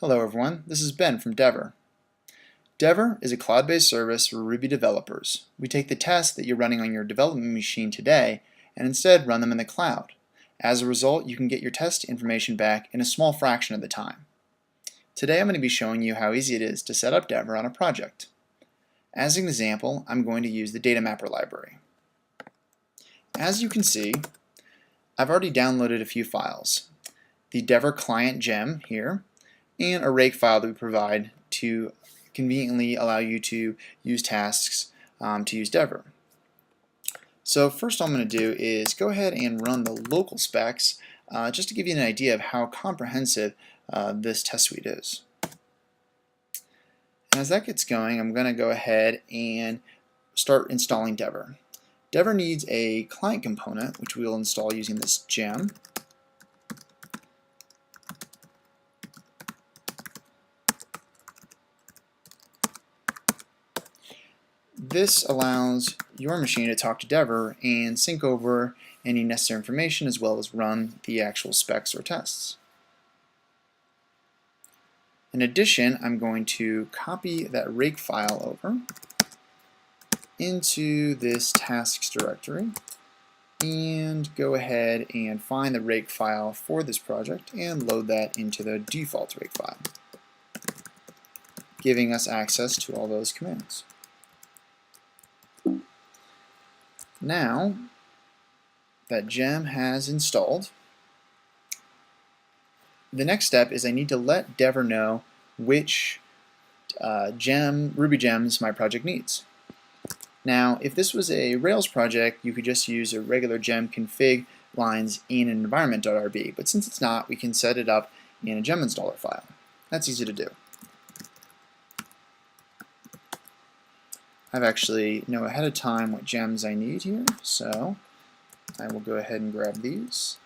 Hello everyone, this is Ben from Dever. Dever is a cloud-based service for Ruby developers. We take the tests that you're running on your development machine today and instead run them in the cloud. As a result, you can get your test information back in a small fraction of the time. Today I'm going to be showing you how easy it is to set up Dever on a project. As an example, I'm going to use the DataMapper library. As you can see, I've already downloaded a few files. The Dever client gem here, and a rake file that we provide to conveniently allow you to use tasks to use Dever. So first all I'm going to do is go ahead and run the local specs just to give you an idea of how comprehensive this test suite is. And as that gets going, I'm going to go ahead and start installing Dever. Dever needs a client component, which we'll install using this gem. This allows your machine to talk to Dever and sync over any necessary information as well as run the actual specs or tests. In addition, I'm going to copy that rake file over into this tasks directory and go ahead and find the rake file for this project and load that into the default rake file, giving us access to all those commands. Now that gem has installed, the next step is I need to let Dever know which Ruby gems my project needs. Now, if this was a Rails project, you could just use a regular gem config lines in an environment.rb, but since it's not, we can set it up in a gem installer file. That's easy to do. I've actually know ahead of time what gems I need here, so I will go ahead and grab these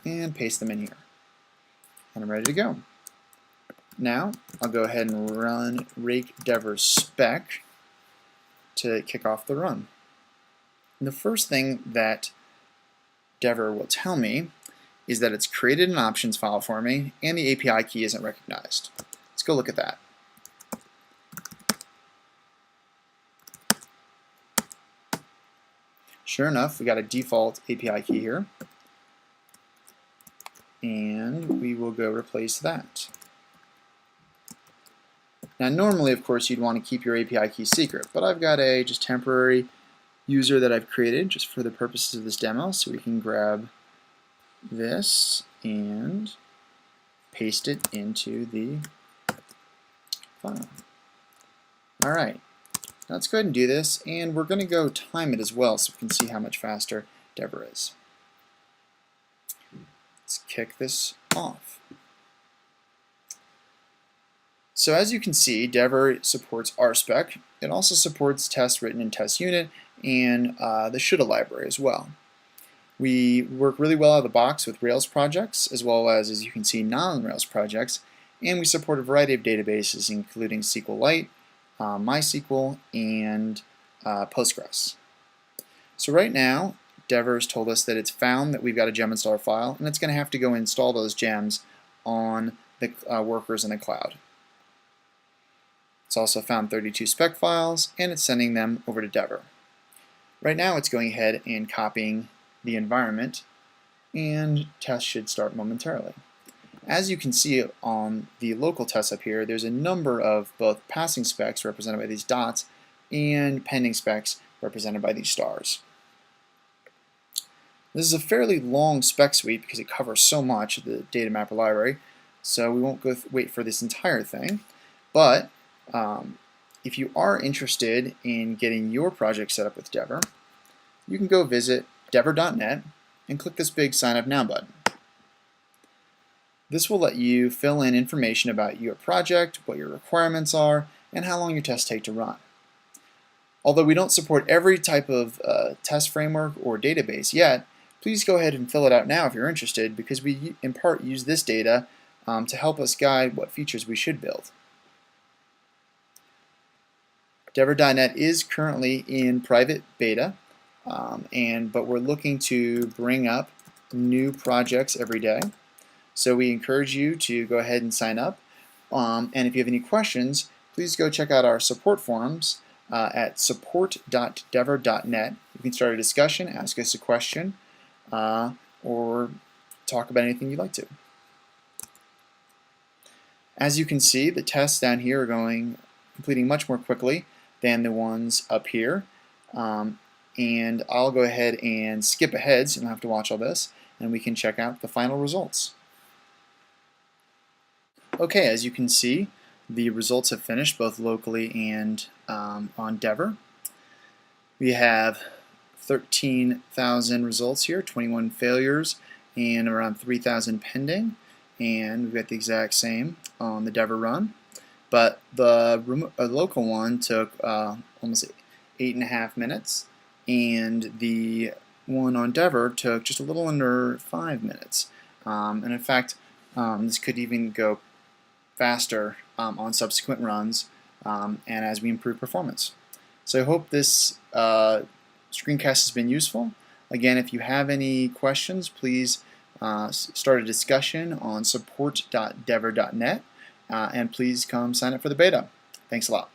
and paste them in here. And I'm ready to go. Now I'll go ahead and run rake dever spec to kick off the run. And the first thing that Dever will tell me is that it's created an options file for me and the API key isn't recognized. Let's go look at that. Sure enough, we got a default API key here, and we will go replace that. Now normally, of course, you'd want to keep your API key secret, but I've got a just temporary user that I've created just for the purposes of this demo, so we can grab this and paste it into the file. All right. Let's go ahead and do this, and we're going to go time it as well so we can see how much faster Dever is. Let's kick this off. So as you can see, Dever supports RSpec. It also supports tests written in test unit and the shoulda library as well. We work really well out of the box with Rails projects as well as you can see, non-Rails projects, and we support a variety of databases including SQLite, MySQL, and Postgres. So right now, Dever has told us that it's found that we've got a gem installer file, and it's going to have to go install those gems on the workers in the cloud. It's also found 32 spec files, and it's sending them over to Dever. Right now, it's going ahead and copying the environment, and tests should start momentarily. As you can see on the local test up here, there's a number of both passing specs represented by these dots and pending specs represented by these stars. This is a fairly long spec suite because it covers so much of the DataMapper library, so we won't wait for this entire thing. But if you are interested in getting your project set up with Dever, you can go visit dever.net and click this big Sign Up Now button. This will let you fill in information about your project, what your requirements are, and how long your tests take to run. Although we don't support every type of test framework or database yet, please go ahead and fill it out now if you're interested, because we in part use this data to help us guide what features we should build. Dever.net is currently in private beta, but we're looking to bring up new projects every day. So we encourage you to go ahead and sign up. And if you have any questions, please go check out our support forums at support.dever.net. You can start a discussion, ask us a question, or talk about anything you'd like to. As you can see, the tests down here are completing much more quickly than the ones up here. And I'll go ahead and skip ahead so you don't have to watch all this, and we can check out the final results. Okay, as you can see, the results have finished both locally and on Dever. We have 13,000 results here, 21 failures, and around 3,000 pending. And we've got the exact same on the Dever run. But the local one took almost 8.5 minutes, and the one on Dever took just a little under 5 minutes. And in fact, this could even go faster on subsequent runs and as we improve performance. So I hope this screencast has been useful. Again, if you have any questions, please start a discussion on support.dever.net and please come sign up for the beta. Thanks a lot.